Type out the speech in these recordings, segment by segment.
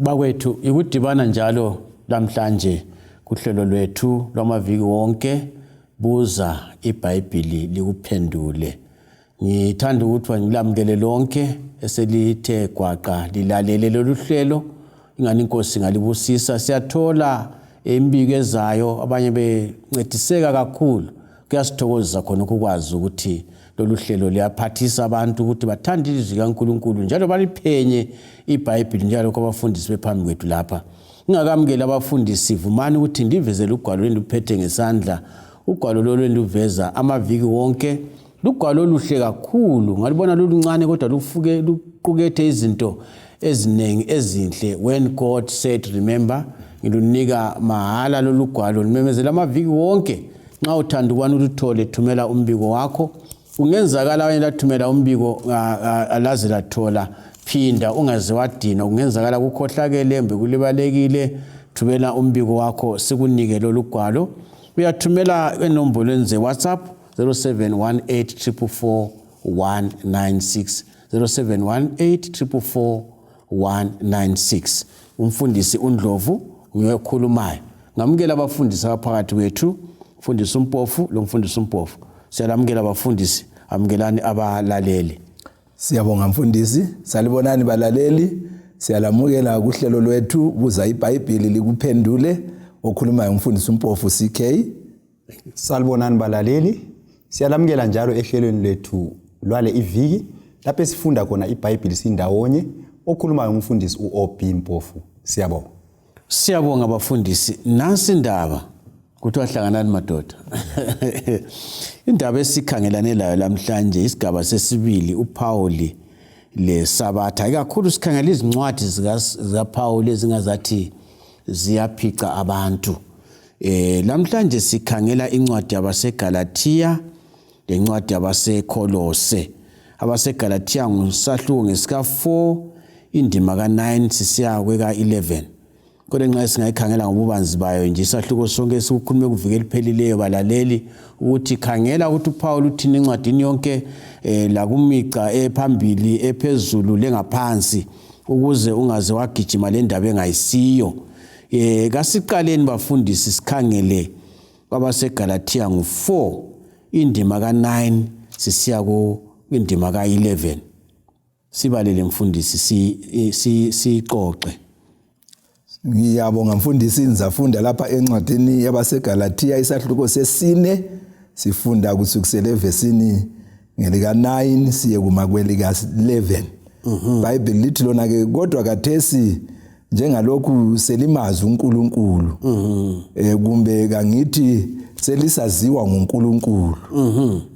Bakwethu ikudibana njalo lamhlanje kuhlelo lwethu lwamaviki wonke buza iBhayibhili likuphendule. Ngithanda ukuthi ngilamukele lonke eselithe gwaqa lilalele lolu hlelo ingani inkosi ngalibusisa. Siyathola imbiko ezayo abanye bencediseka kakhulu. Kuyasithokozisa khona ukwazi ukuthi lolu hlelo liyaphathisa abantu ukuthi bathande ilizwi kaNkulunkulu njalo baliphenye iBhayibhili njalo kwabafundisi bephambi kwethu lapha. Ngingakamukela abafundisi vumani ukuthi ndivezele ugwalo lendiphethe ngesandla. Ugwalo lolu endiveza amaviki wonke lugwalo oluhle kakhulu. Ngalibona luluncane kodwa luqukethe izinto eziningi ezinhle. When God said remember, ngilunika mahala lolu gwalo limemezela amaviki wonke. Nxa uthanda ukwana uthole thumela umbiko wakho. Ungenzakala abanye lathumela umbiko alaze lathola phinda ungaze wadina. Ungenzakala kukhohlakele mbe kulibalekile thumela umbiko wakho sikunike lolu gwalo. Uyathumela enombolweni ze WhatsApp 0718444196 0718444196. Umfundisi uNdlovu ngiyokhulumayo. Ngamukela abafundisi abaphakathi kwethu, umfundisi uMpofu lo mfundisi uMpofu. Siyalamukela abafundisi, amukelani abalaleli. Siyabonga mfundisi, salibonani balaleli. Siyalamukela kuhlelo lwethu buza iBhayibhili likuphendule okhulumayo umfundisi uMpofu CK. Salibonani balaleli, siyalamukela njalo ehlelweni lethu lwale iviki lapho sifunda khona iBhayibhili sindawonye okhulumayo umfundisi uOB Mpofu. Siyabonga. Siyabonga abafundisi. Nansi indaba kuthiwa hlanganani madoda. Indaba esikhangelane layo lamhlanje isigaba sesibili uPauli leSabatha. Ikakhulu sikhangela izincwadi zikaPauli ezingazathi ziyaphica abantu. Lamhlanje sikhangela incwadi yabaseGalatia lencwadi yabaseKolose. AbaseGalatia ngusahluko ngesika 4 indima ka9 sisiya kweka 11. Kodwa nxa singayikhangela ngobubanzi bayo nje isahluko sonke sikukhulume kuvike liphelileyo balaleli ukuthi khangela ukuthi uPaul uthini encwadini yonke la kumica ephambili ephezulu lengaphansi ukuze ungaze wagijima le ndaba engayisiyo. Kasiqaleni bafundisi sikhangele kwabaseGalatia ngu4 indima ka9 sisiya ku indima ka11. Sibalele mfundisi siqoqe. Ngiyabonga mfundisi nizafunda lapha encwadini yabaseGalatia isahluko sesine sifunda kusukela evesini ngelika 9 siye kumakwelika 11. iBhayibheli lithi lona ke kodwa kathesi njengalokhu selimazi uNkulunkulu kumbe kangithi selisaziwa nguNkulunkulu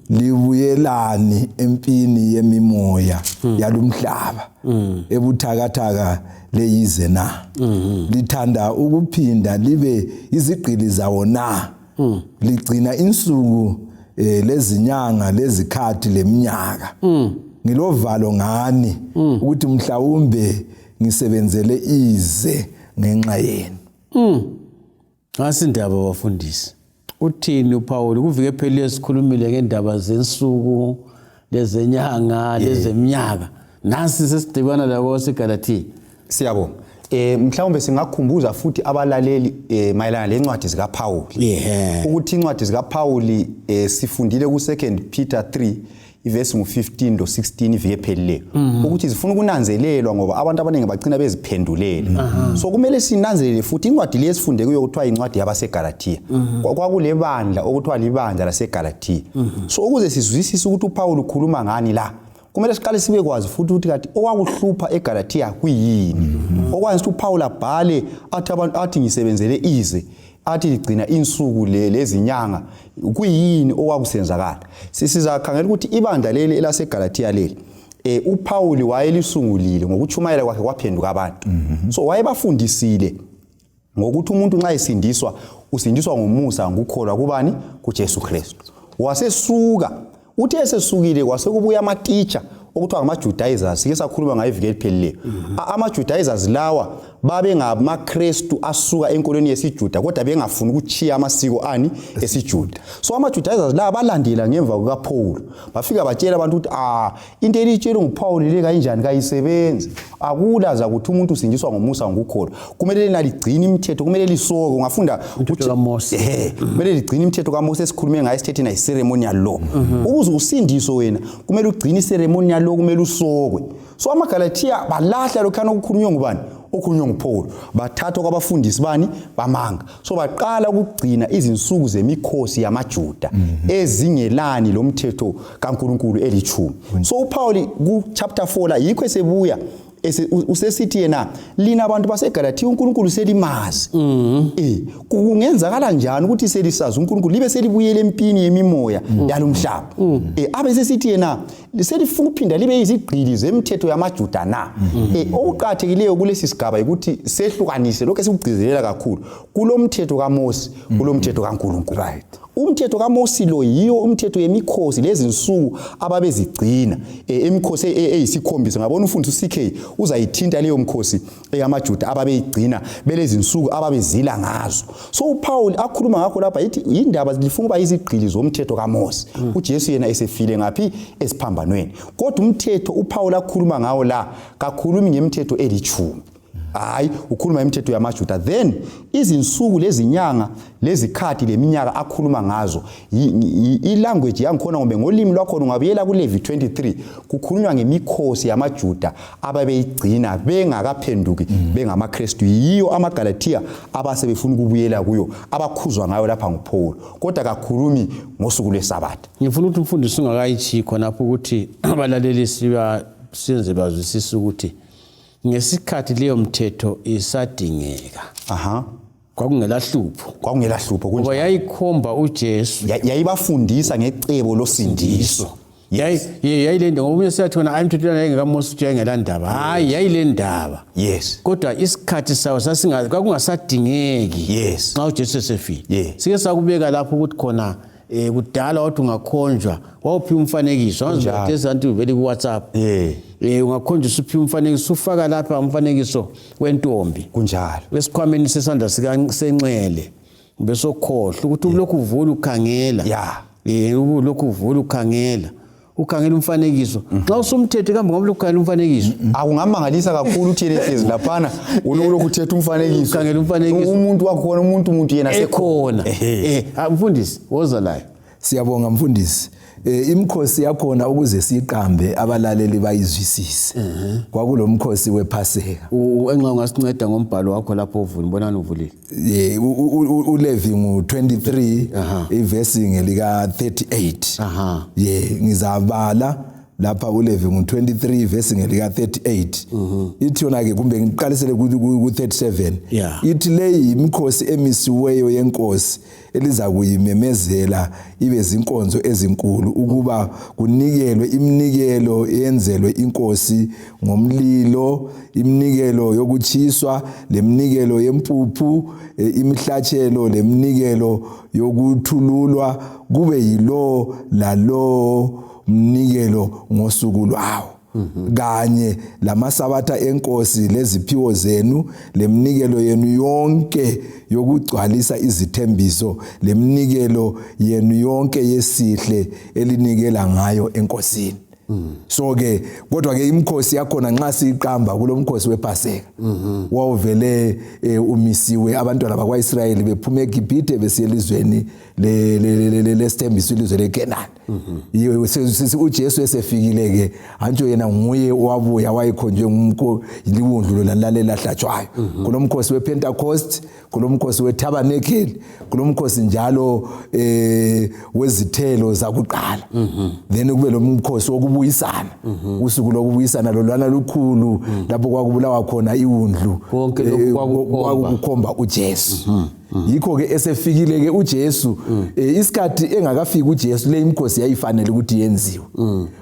libuyelani empini yemimoya yalumhlaba ebuthakathaka leyize na lithanda ukuphinda libe izigqili zawo na ligcina insuku lezinyanga lezikhathi leminyaka ngilovalo ngani ukuthi mhlawumbe ngisebenzele ize ngenxa yenu. Ngasindaba bafundisi uthini uPaul kuvike phela esikhulumile ngendaba zensuku lezenyanga lezeminyaka nasi sesidibana labo baseGalatia. Siyabonga. Mhlawumbe singakhumbuza futhi abalaleli mayelana lencwadi zikaPaul. Ukuthi incwadi zikaPaul sifundile ku2 Peter 3 ivesi ngu15 lo16 ivike phelileyo ukuthi zifuna ukunanzelelwa ngoba abantu abaningi bagcina beziphendulele. So kumele sinanzelele futhi incwadi le sifunde kuyo kuthiwa incwadi yabaseGalatia. Kwakule bandla okuthiwa libandla laseGalatia. So ukuze sizwisise ukuthi uPaul ukhuluma ngani la kumele siqale sibe kwazi futhi ukuthi kathi okwakuhlupha eGalatia kuyini. Okwazi ukuthi uPaul abhale athi abantu athi ngisebenzele ize athi ligcina insuku lezinyanga kuyini okwakusenzakala. Sizakhangela ukuthi ibandla leli elaseGalatia leli uPaul wayelisungulile ngokuchumayela kwakhe kwaphenduka abantu. So wayebafundisile ngokuthi umuntu nxa esindiswa usindiswa ngomusa ngukholwa kubani kuJesu Kristu. Wasesuka uthe esesukile kwasekubuya amateacher okuthiwa ngamaJudaizers sike sakhuluma ngayo iviki eliphelileyo. AmaJudaizers lawa babe ngamaKristu asuka enkolweni yesiJuda kodwa bengafuni ukuchiya amasiko ani esiJuda. So ama-Judaizers la balandela ngemva kukaPaul bafika batshela abantu ukuthi into elitshele nguPaul le kanjani kayisebenzi, akulaza ukuthi umuntu usindiswa ngomusa ngokukholwa, kumele lina ligcine imithetho, kumele lisoko. Ungafunda ukuthi kaMose kumele ligcine imithetho kaMose esikhulume ngayo isithethe na ceremonial law. Ukuze usindiso wena kumele ugcine ceremonial law, kumele usokwe. So amaGalatia balahla lokhana ukukhulunywa ngubani, okhulunywa nguPaul, bathathwa kwabafundisi bani bamanga. So baqala ukugcina izinsuku zemikhosi yamaJuda ezingelani lomthetho kaNkulunkulu eli10. So uPaul ku chapter 4 la yikho esebuya usesithi yena lina abantu baseGalatia uNkulunkulu selimazi. Kungenzakala njani ukuthi selisazi uNkulunkulu libe selibuyele empini yemimoya yalomhlaba? Abe sesithi yena selifuna ukuphinda libe izigqili zemthetho yamaJuda na? Okuqhathekileyo kulesi sigaba ukuthi sehlukanise lokho esikugcizelela kakhulu kulomthetho kaMose kulomthetho kaNkulunkulu. Right. Umthetho kaMose lo yiyo umthetho yemikhosi lezinsuku ababezigcina emikhosi eyisikhombisa. Ngabona umfundisi uCK uzayithinta leyo mkhosi eyamaJuda ababeyigcina belezinsuku ababezila ngazo. So uPaul akhuluma ngakho lapha yithi indaba zilifuna uba izigqili zomthetho kaMose. uJesu yena esefile ngaphi esiphambanweni. Kodwa umthetho uPaul akhuluma ngawo la kakhulumi ngemithetho eli10. Hayi ukhuluma imithetho yamaJuda. Then izinsuku lezinyanga lezikhathi leminyaka akhuluma ngazo ilanguage yangikhona ngombe ngolimi lwakho ungabuyela kuLevi 23 kukhulunywa ngemikhosi yamaJuda ababeyigcina bengakaphenduki bengamaKristu. Yiyo amaGalatia abasebefuna ukubuyela kuyo abakhuzwa ngayo lapha nguPaul, kodwa kakhulumi ngosuku lweSabatha. Ngifuna ukuthi umfundisi ungakayithi khonapho ukuthi abalaleli siyenze bazwisisa ukuthi ngesikhathi leyo mthetho isadingeka kwakungela hlupho ngoba yayikhomba uJesu, yayibafundisa ngecebo losindiso. Yayilenda ngoba umuntu seyathi wona ayimthetho engekaMose uthi engelandaba. Hayi yayilendaba. Yes. Kodwa isikhathi sawo kwakungasadingeki. Yes. Xa uJesu esefile. Sike sakubeka lapho ukuthi khona kudala wathi ungakhonjwa wawuphi umfanekiso wazithethe anti vele ku WhatsApp. Ungakhonjwa usuphi umfanekiso ufaka lapha umfanekiso wentombi kunjalo wesikhwameni sesandla senxele bese okhohle ukuthi ulokhu uvula ukhangela. Ulokhu uvula ukhangela umfanekiso. Xa usumthethe kambe ngoba lokukhangela umfanekiso akungamangalisa kakhulu uthi yelezi laphana ulokhu uthethe umfanekiso ukhangela umfanekiso umuntu wakhona umuntu yena sekhona. Mfundisi woza la. Siyabonga mfundisi. Imkhosi yakhona ukuze siqambe abalaleli bayizwisise. Kwakulomkhosi wePhaseka. Enxa ungasinceda ngombhalo wakho lapho uvula bonani uvulile. uLevi ngu23 ivesi ngelika 38. Ngizabala lapha uLevi ngu23 ivesi ngelika 38. Ithi yona ke kumbe ngiqalisele ku 37. Ithi leyi imkhosi emisiweyo yenkosi eliza kuyimemezela ibe zinkonzo ezinkulu ukuba kunikelwe iminikelo yenzelwe inkosi ngomlilo, iminikelo yokuchiswa, leminikelo yempuphu, imihlatshelo leminikelo yokuthululwa kube yilo lalo mnikelo ngosuku lwawo. Kanye lamasabatha enkosi leziphiwo zenu lemnikelo yenu yonke yokugcwalisa izithembiso lemnikelo yenu yonke yesihle elinikela ngayo enkosini. So ke kodwa ke imkhosi yakhona nxa siqamba kulomkhosi wePhaseka wawuvele umisiwe abantwana bakwaIsrayeli bephuma eGibhithe besiyelizweni lesithembiso ilizwe leKenani. uJesu esefikile ke antsho yena nguye wabuya wayikhonjwe liwundlu lalalela hlatshwayo kulomkhosi wePentecost, kulomkhosi weTabernacle, kulomkhosi njalo wezithelo zakuqala. Then kube lomkhosi wokubuyisana, usuku lokubuyisana lolwana lukhulu lapho kwakubulawa khona iwundlu kwakukhomba uJesu. yikho ke esefikile ke uJesu isikhathi engakafiki uJesu le imkhosi yayifanele ukuthi yenziwe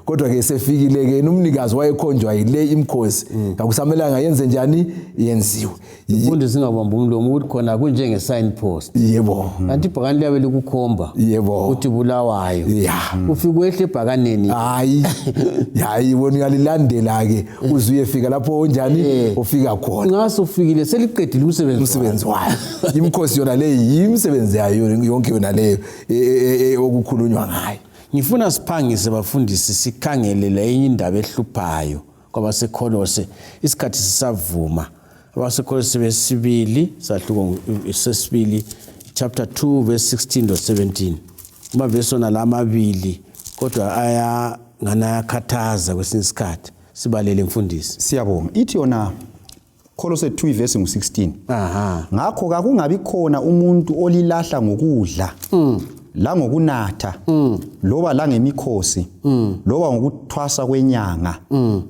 kodwa ke esefikile ke umnikazi wayekhonjwa ile imkhosi akusamelanga yenze njani yenziwe imfundo singabamba umlomo ukuthi khona kunjenge signpost yebo kanti ibhakani liyabe likukhomba yebo uthi Bulawayo ufike wehle ebhakaneni hayi wona uyalilandela ke uze uyefika lapho onjani ufika khona ngaso ufikile seliqedile umsebenzi wayo imkhosi yona le yimsebenzi yayo yonke yona leyo okukhulunywa ngayo. Ngifuna siphangise bafundisi sikhangele le indaba ehluphayo kwabaseKolose isikhathi sisavuma abaseKolose besibili sahluko sesibili chapter 2 verse 16 to 17 amavesi ona lamabili kodwa aya nganayakhathaza kwesinye isikhathi sibalele mfundisi. Siyabonga ithi yona Kolose 2 verse 16 ngakho kakungabi khona umuntu olilahla ngokudla la ngokunatha loba la ngemikhosi loba ngokuthwasa kwenyanga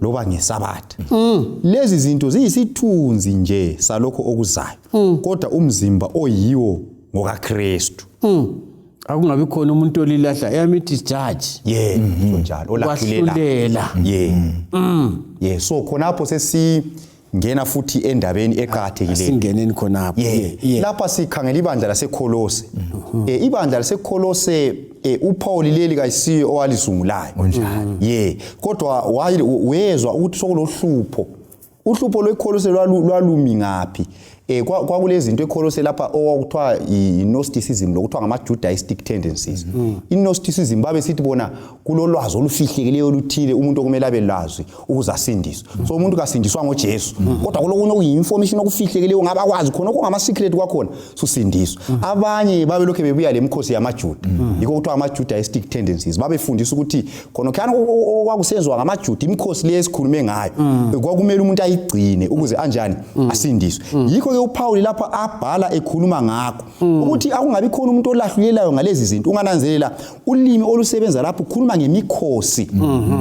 loba ngesabatha lezi zinto ziyisithunzi nje salokho okuzayo kodwa umzimba oyiwo ngokaKristu akungabi khona umuntu olilahla eyamithi judge njalo olahlulela so khonapho ngena futhi endabeni eqhathekile singeneni khonapho lapha sikhangela ibandla laseKolose ibandla laseKolose uPaul leli kayisiyo owalizungulayo kodwa wezwa ukuthi sokulohlupho uhlupho lweKolose lwalumi ngaphi kwakulezi zinto eKolose lapha okuthiwa i-Gnosticism lokuthiwa ngama-Judaistic tendencies i-Gnosticism babe sithi bona kulolwazi olufihlekileyo oluthile umuntu okumele abe lazwi ukuze asindiswe so umuntu kasindiswa ngoJesu kodwa kulokunye okuyi-information okufihlekileyo ngabakwazi khona okungama-secret kwakhona susindiswa abanye babe lokho bebuya lemkhosi yamaJuda yikho kuthiwa ama-Judaistic tendencies babefundisa ukuthi khona khana okwakusenziwa ngamaJuda imkhosi le esikhulume ngayo kwakumele umuntu ayigcine ukuze anjani asindiswe yikho uPaul lapha abhala ekhuluma ngakho ukuthi akungabi khona umuntu olahlulelayo ngalezi zinto ungananzelela ulimi olusebenza lapho ukhuluma ngemikhosi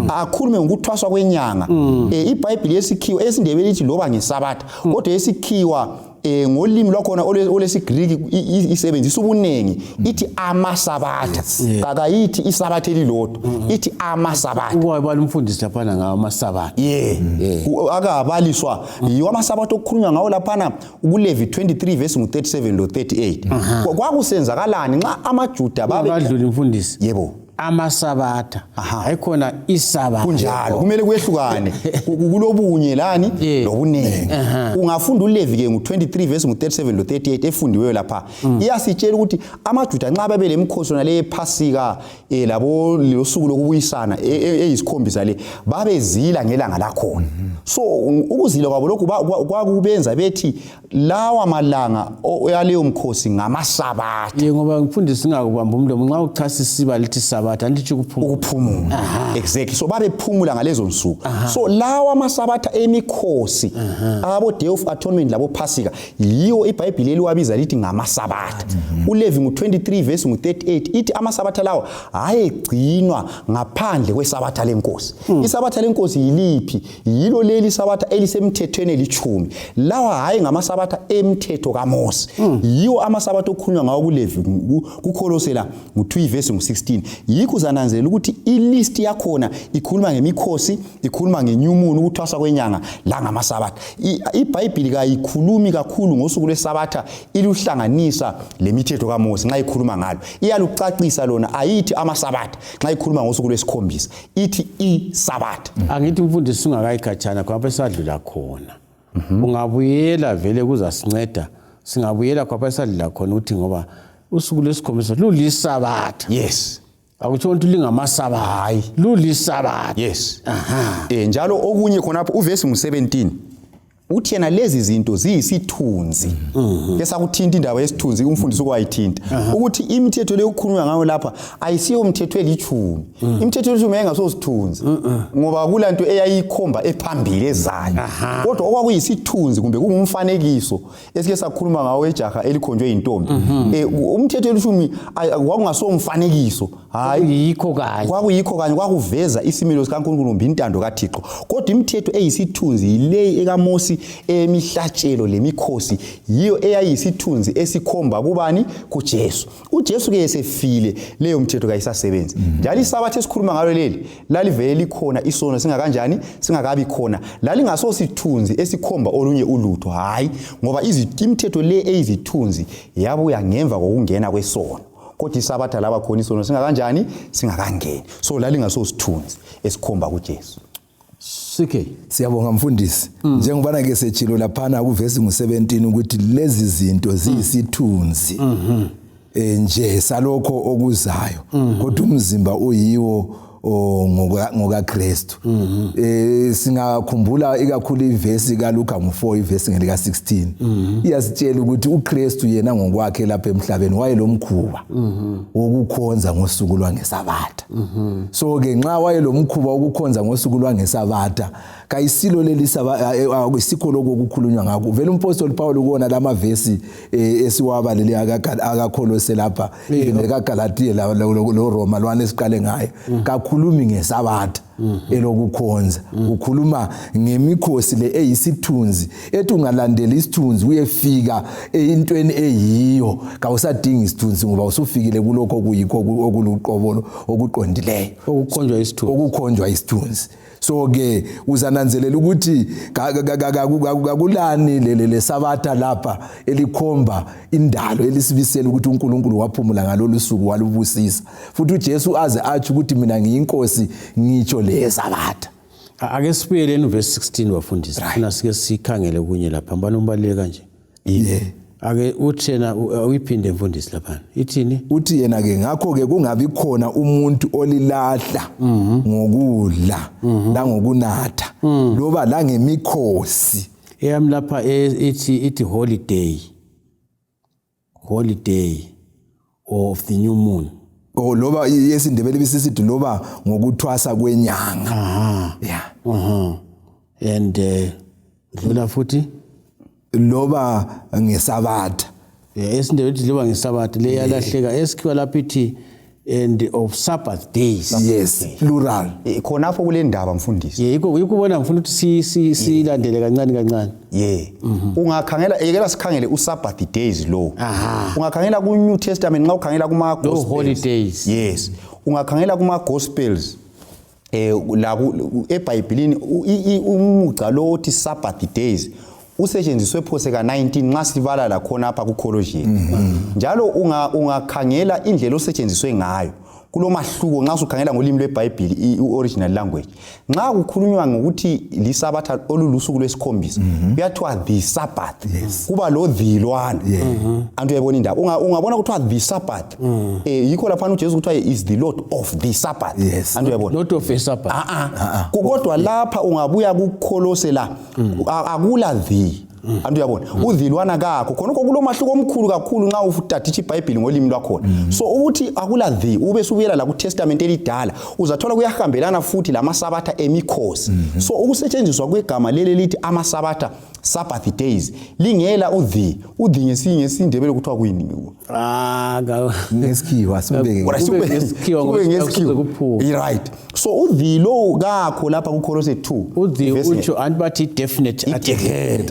akhulume ngokuthwaswa kwenyanga iBhayibheli yesikhiwa esindebele lithi loba ngesabatha kodwa yesikhiwa ngolimi lwakhona olesiGreek isebenzisa ubunengi ithi amasabatha akayithi isabatha elilodwa ithi amasabatha ubaba umfundisi lapha ngawo amasabatha akabaliswa yiwo amasabatha okukhulunywa ngawo lapha kuLevi 23 verse 37 lo 38 kwakusenzakalani nxa amaJuda babe badlula umfundisi yebo amasabatha ayikhona isabatha kunjalo kumele kuyehlukane kulobunye lani lobunengi ungafunda uLevi ke ngo23 verse 37 lo 38 efundiweyo lapha iyasitshela ukuthi amaJuda nxa babe lemkhosi yona le ePhasika labo losuku lokubuyisana eyisikhombisa le babezila ngelanga lakhona so ukuzila kwabo lokhu kwakubenza bethi lawa malanga yaleyo mkhosi ngamasabatha ngoba ngifundisi singakubamba umlomo nxa uchasisiba lithi sabatha andithi ukuphumula exactly so babephumula ngalezo nsuku so lawa amasabatha emikhosi abo Day of Atonement labo Phasika yiwo iBhayibheli eliwabiza lithi ngamasabatha uLevi ngo23 verse 38 ithi amasabatha lawo ayegcinwa ngaphandle kwesabatha lenkosi isabatha lenkosi yiliphi yilo leli sabatha elisemthethweni elichumi lawa hayi ngamasabatha emthetho kaMose yiwo amasabatha okukhulunywa ngawo kuLevi kuKolose la ngo2 verse 16 yikho uzananzelela ukuthi ilist yakhona ikhuluma ngemikhosi ikhuluma ngenew moon ukuthwasa kwenyanga la ngamasabatha iBhayibheli kayikhulumi kakhulu ngosuku lwesabatha iluhlanganisa lemithetho kaMose nxa ikhuluma ngalo iyalucacisa lona ayithi amasabatha nxa ikhuluma ngosuku lwesikhombisa ithi isabatha angithi mfundisi singakayikhatshana kwapha esadlula khona ungabuyela vele kuzasinceda singabuyela kwapha esadlula khona uthi ngoba usuku lwesikhombisa lulisabatha yes akutsho ukuthi lingamasabatha hayi lulisabatha yes njalo okunye khonapho uverse 17 uthi yena lezi zinto ziyisithunzi esakuthinta indaba yesithunzi umfundisi okwayithinta ukuthi imithetho le ukukhulunywa ngayo lapha ayisiyo umthetho elichumi imithetho elichumi engasosithunzi ngoba kulanto eyayikhomba ephambili ezayo kodwa okwakuyisithunzi kumbe kungumfanekiso esike sakhuluma ngawo ejaha elikhonjwe intombi umthetho elichumi kwakungasomfanekiso hayi yikho kanye kwakuveza isimilo sikaNkulunkulu intando kaThixo kodwa imithetho eyisithunzi ile ekaMose ukuthi emihlatshelo lemikhosi yiyo eyayisithunzi esikhomba kubani kuJesu. uJesu ke esefile leyo mthetho kayisasebenzi. Njalo isabatha esikhuluma ngalo leli lalivele likhona isono singakanjani singakabi khona. Lalingaso sithunzi esikhomba olunye ulutho. Hayi ngoba imithetho le eyizithunzi yabuya ngemva kokungena kwesono. Kodwa isabatha laba khona isono singakanjani singakangeni. So lalingaso sithunzi esikhomba kuJesu. Sike siyabonga mfundisi. Njengobana ke sechilo laphana kuvesi ngu17 ukuthi lezi zinto ziyisithunzi nje salokho okuzayo kodwa umzimba uyiwo ngoka Kristu. Singakhumbula ikakhulu ivesi kaLuka 4 ivesi ngelika 16 iyasitshela ukuthi uKristu yena ngokwakhe lapha emhlabeni wayelomkhuba wokukhonza ngosuku lwangesabatha. So ke nxa wayelomkhuba wokukhonza ngosuku lwangesabatha kayisilo leli isikho lokukhulunywa ngakho. Vele umpostoli Paul ukona lamavesi esiwabalele akaKolose lapha nekaGalatia lo Roma lwana esiqale ngayo kakhulumi ngesabatha elokukhonza. Ukhuluma ngemikhosi le eyisithunzi ethi ungalandela isithunzi uyefika intweni eyiyo kawusadinga isithunzi ngoba usufikile kulokho kuyikho okuluqobolo okuqondileyo okukhonjwa isithunzi. So ke uzananzelela ukuthi kakulani le sabatha lapha elikhomba indalo elisibisela ukuthi uNkulunkulu waphumula ngalolu suku walubusisa. Futhi uJesu aze athi ukuthi mina ngiyinkosi ngitsho le sabatha. Ake sibuyele verse 16 wafundisa. Funa sike sikhangele kunye lapha mbani umbaleke kanje. Ake uthena uyiphinde mfundisi lapha. Ithini? Uthi yena ke ngakho ke kungabi khona umuntu olilahla ngokudla la ngokunatha loba la ngemikhosi. Eyami lapha ithi holiday of the new moon. Loba yesindebele bisisithi loba ngokuthwasa kwenyanga. And dlula futhi loba ngesabatha. Esindebele loba ngesabatha le yalahleka esikhiwa lapha ithi and of Sabbath days. Yes, plural. Khonapho kule ndaba mfundisi. Yikubona ngifuna ukuthi silandele kancane. Ungakhangela ekela sikhangele uSabbath days lo. Ungakhangela ku New Testament nxa ukhangela kuma Gospels. Holidays. Yes. Ungakhangela kuma Gospels la eBhayibhelini umuca lo othi Sabbath days usetshenziswe phose ka19 nxa sibala la khona apha ku Colossians. Njalo ungakhangela indlela osetshenziswe ngayo kulomahluko nxa usukhangela ngolimi lweBhayibheli ioriginal language. Nxa kukhulunywa ngokuthi lisabatha olulusuku lwesikhombisa kuyathiwa the Sabbath. Kuba lo the lwana. Antu uyabona indaba. Ungabona kuthiwa the Sabbath. Yikho lapha uJesu kuthiwa is the Lord of the Sabbath. Antu uyabona. Lord of the Sabbath. Kodwa lapha ungabuya kuKolose la akula the andu yabona udhilwana kakho khona kulomahluko omkhulu kakhulu nxa ufutatha iBhayibheli ngolimi lwakhona. So ukuthi akula the ube subuyela la ku Testament elidala uzathola kuyahambelana futhi lamasabatha emikhosi. So ukusetshenziswa kwegama leli lithi amasabatha Sabbath days lingela udhi ngesindebele kuthiwa kuyini ngesikhiwa sibeke right. So udhi lo kakho lapha ku Kolose 2 udhi utsho anbathi definite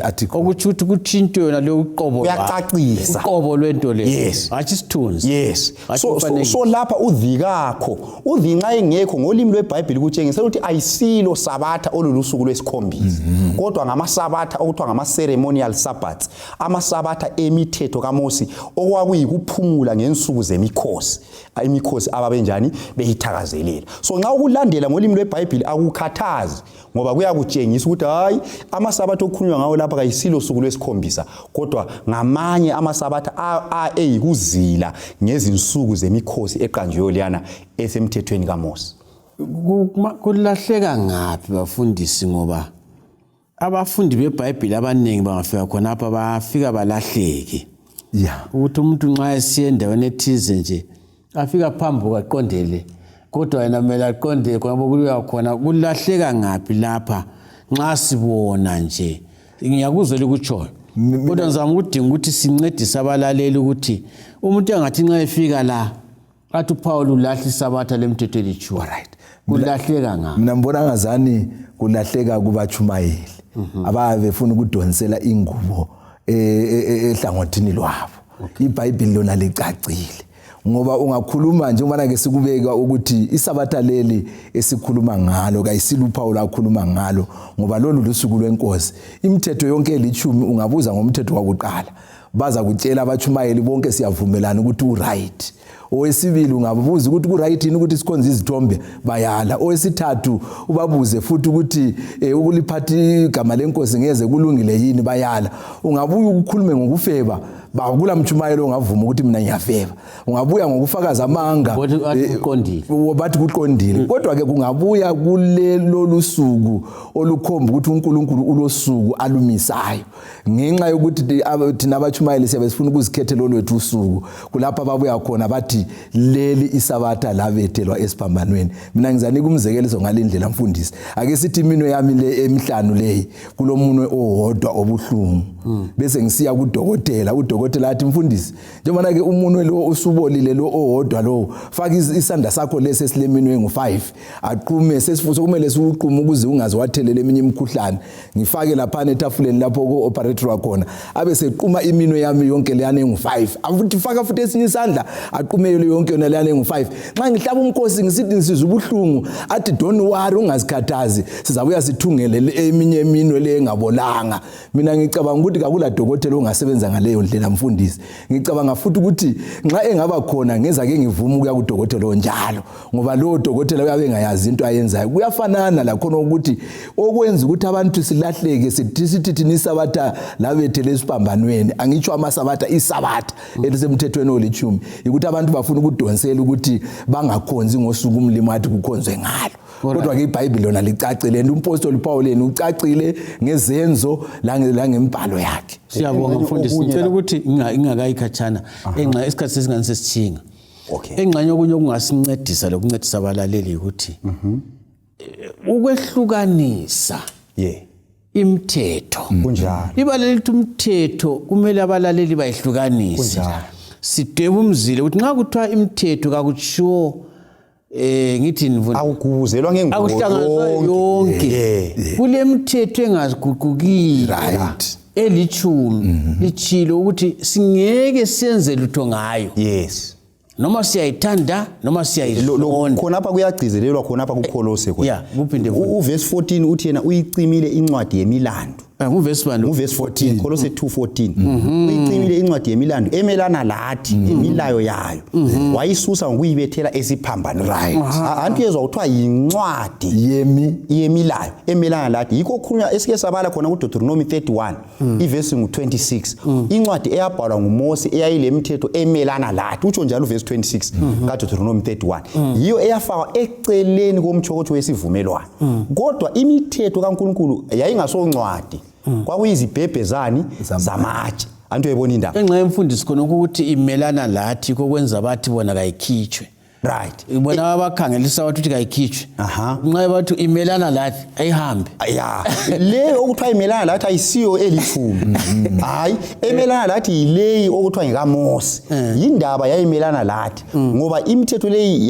article ukuthi kuthintwe yona le uqobo uyacacisa uqobo lwento le athi isithunzi. Yes. So lapha udhi kakho udhi nxa engekho ngolimi lweBhayibheli kutshengisela ukuthi ayisilo sabatha olulusuku lwesikhombisa kodwa ngamasabatha okuthiwa ngama-ceremonial Sabbaths, amasabatha emithetho kaMose okwakuyikuphumula ngensuku zemikhosi, imikhosi ababenjani beyithakazelela. So nxa ukulandela ngolimi lweBhayibheli akukhathazi ngoba kuyakutshengisa ukuthi hayi amasabatha okukhulunywa ngawo lapha kayisilo suku lwesikhombisa kodwa ngamanye amasabatha eyikuzila ngezinsuku zemikhosi eqanjiweyo leyana esemthethweni kaMose. Kulahleka ngaphi bafundisi ngoba abafundi beBhayibheli abaningi bangafika khona apha bafika balahleke. Ukuthi umuntu nxa esiya endaweni ethize nje afika phambi kwaqondele kodwa yena kumele aqonde ngoba kuya khona kulahleka ngaphi lapha nxa sibona nje. Ngiyakuzwela ukutsho kodwa ngizama ukudinga ukuthi sincedise abalaleli ukuthi umuntu engathi nxa efika la athi uPaul ulahla isabatha lemthethweni lichuwa right kulahleka ngaphi. Mina mbona ngazani kulahleka kubachumayeli ababe befuna ukudonsela ingubo ehlangothini lwabo. IBhayibheli lona licacile. Ngoba ungakhuluma nje umana ke sikubeka ukuthi isabatha leli esikhuluma ngalo kayisiluphawu lakhuluma ngalo ngoba lolu lusuku lwenkosi. Imithetho yonke elithumi ungabuza ngomthetho wakuqala. Baza kutshela abachumayeli bonke siyavumelana ukuthi uright. Owesibili ungabuza ukuthi ku-right yini ukuthi sikhonze izithombe bayala. Owesithathu ubabuze futhi ukuthi ukuliphatha igama lenkosi ngeze kulungile yini bayala. Ungabuya ukukhulume ngokufeba bakula mchumayelo ongavuma ukuthi mina ngiyafeba. Ungabuya ngokufakaza amanga bathi kuqondile. Kodwa ke kungabuya kulelo lusuku olukhomba ukuthi uNkulunkulu ulosuku alumisayo. Ngenxa yokuthi thina abachumayeli siyabe sifuna ukuzikhethela lwethu usuku kulapha ababuya khona bathi leli isabatha labethelwa esiphambanweni. Mina ngizanika umzekeliso ngalindlela mfundisi. Ake sithi imino yami le emihlanu leyi kulomunwe owodwa obuhlungu. Bese ngisiya kudokotela, udokotela athi mfundisi njengoba ke umunwe lo usubolile lo owodwa lo faka isandla sakho lesi esileminwe ngo5 aqume sesifuso kumele siuqume ukuze ungaze wathelela eminye imikhuhlane. Ngifake lapha etafuleni lapho ku operator khona abe sequma imino yami yonke leyane ngo5 afuthi faka futhi esinye isandla aqume yonke yona leyane ngo5. Nxa ngihlaba umkhosi ngisithi ngisizwe ubuhlungu athi don't worry ungazikhathazi sizabuya sithungele eminye imino le engabolanga. Mina ngicabanga ukuthi akula dokotela ongasebenza ngaleyo ndlela mfundisi. Ngicabanga futhi ukuthi nxa engaba khona ngeza ke ngivuma ukuya kudokotela onjalo ngoba lo dokotela uyabe engayazi into ayenzayo. Kuyafanana la khona ukuthi okwenza ukuthi abantu silahleke sithi thina isabatha labethele esiphambanweni. Angitsho amasabatha isabatha elisemthethweni olithumi ukuthi abantu bafuna ukudonsela ukuthi bangakhonzi ngosuku umlimi athi kukhonzwe ngalo. Kodwa ke iBhayibheli lona licacile and umpostoli Paul yena ucacile ngezenzo la ngembhalo yakhe. Siyabonga mfundisi. Ngicela ukuthi ingakayikhatshana enxa isikhathi sesingani sesithinga. Engxanye okunye okungasincedisa lokuncedisa abalaleli ukuthi ukwehlukanisa imithetho. Kunjalo. Ibalele ukuthi umthetho kumele abalaleli bayihlukanise. Sidweba umzile ukuthi nxa kuthiwa imithetho kakutsho ngithi nivuna akuguzelwa ngengubo yonke kule mithetho engaziguqukile right elithumi lichilo ukuthi singeke senze lutho ngayo. Yes. Noma siyayithanda noma siyayizonda. Khona apha kuyagcizelelwa khona apha kuKolose khona. Yeah, kuphinde uverse 14 uthi yena uyicimile incwadi yemilandu. Nguverse 1 uverse 14 Kolose 2:14 uyicimile incwadi yemilandu emelana lathi imilayo yayo wayisusa ngokuyibethela esiphambanweni. Right. Antu yezwa kuthiwa yincwadi yemilayo emelana lathi yikho khulunywa esike sabala khona kuDeuteronomy 31 iverse ngu26 incwadi eyabhalwa nguMose eyayilemithetho emelana lathi utsho njalo uverse 26 kaDeuteronomy 31 yiyo eyafakwa eceleni komthokotsho wesivumelwano. Kodwa imithetho kaNkulunkulu yayingasoncwadi kwakuyizibhebhezani zamatshe. Antu yebona indaba enxa yemfundisi khona ukuthi imelana lathi kokwenza bathi bona kayikhitshwe. Right. Bona abakhangelisa ukuthi kayikhitshwe. Nxa bathi imelana lathi ayihambe. Yeah. Le okuthiwa imelana lathi ayisiyo elithumi. Hayi, emelana lathi yileyi okuthiwa ngikaMose. Yindaba yayimelana lathi ngoba imithetho leyi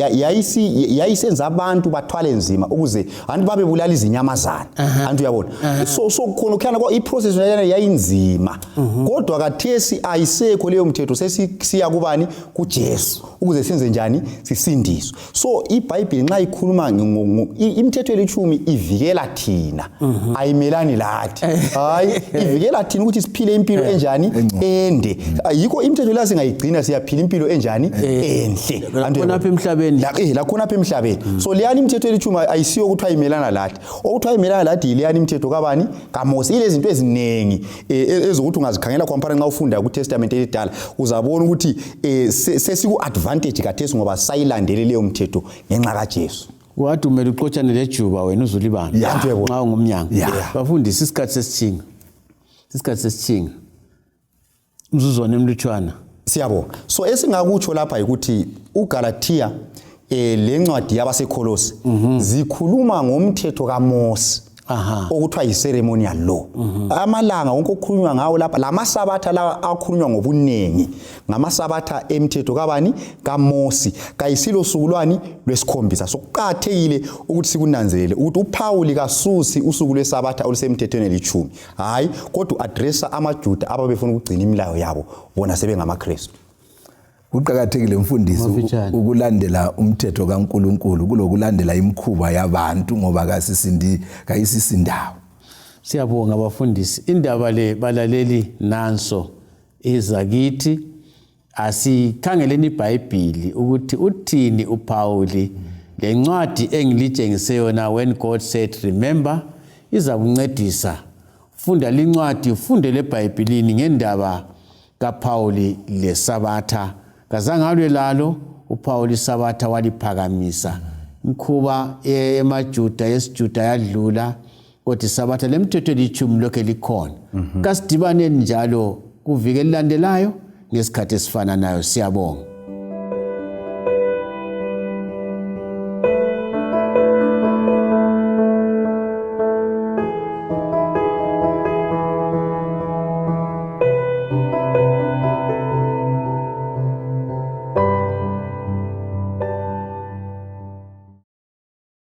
yayisenza abantu bathwale nzima ukuze abantu babebulala izinyamazana. Antu yabona. So khona khana kwa iprocess yayinzima. Kodwa kathesi ayisekho leyo mthetho sesiya kubani kuJesu ukuze senze njani sisindiswe. So iBhayibheli nxa ikhuluma imithetho elithumi ivikela thina ayimelani lathi. Hayi ivikela thina ukuthi siphile impilo enjani ende. Yikho imithetho la singayigcina siyaphila impilo enjani enhle. Khona apha emhlabeni la khona apha emhlabeni. So leyani imithetho elithumi ayisiyo ukuthi ayimelana lathi. Okuthiwa imelana lathi yileyani imithetho kabani kaMose. Ile zinto eziningi ezokuthi ungazikhangela compare nxa ufunda kuTestament elidala uzabona ukuthi sesiku advantage kathesi ngoba sayilandele leyo mthetho ngenxa kaJesu. Wathi umele uxotshane lejuba wena uzulibani nxa ungumnyango. Bafundisi isikhathi sesithinga. Isikhathi sesithinga. Mzuzwane emlutshwana. Siyabonga. So esingakutsho lapha ukuthi uGalatia lencwadi yabaseKolose zikhuluma ngomthetho kaMose. okuthiwa yi-ceremonial law. Amalanga wonke okukhulunywa ngawo lapha lamasabatha lawa akhulunywa ngobuningi ngamasabatha emthetho kabani kaMosi kayisilo sukulwani lwesikhombisa. So kuqakathekile ukuthi sikunanzelele ukuthi uPaul kasusi usuku lwesabatha olusemthethweni eli-10 hayi kodwa addressa amaJuda ababefuna ukugcina imilayo yabo bona sebengamaKristu. Kuqakathekile mfundisi ukulandela umthetho kaNkuluNkulu kulokulandela imikhuba yabantu ngoba kayisisindawo. Siyabonga abafundisi. Indaba le balaleli nanso izakithi asikhangeleni iBhayibhili ukuthi uthini uPaul. Lencwadi engilitshengise yona when God said remember iza kuncedisa. Funda lincwadi ufunde leBhayibhilini ngendaba kaPaul lesabatha. Kazangalwe lalo uPaul isabatha waliphakamisa. Mkhuba emaJuda yesiJuda yadlula kodwa isabatha lemthetho eli-10 lokho likhona. Kasidibane njalo kuvike lilandelayo ngesikhathi esifana nayo. Siyabonga.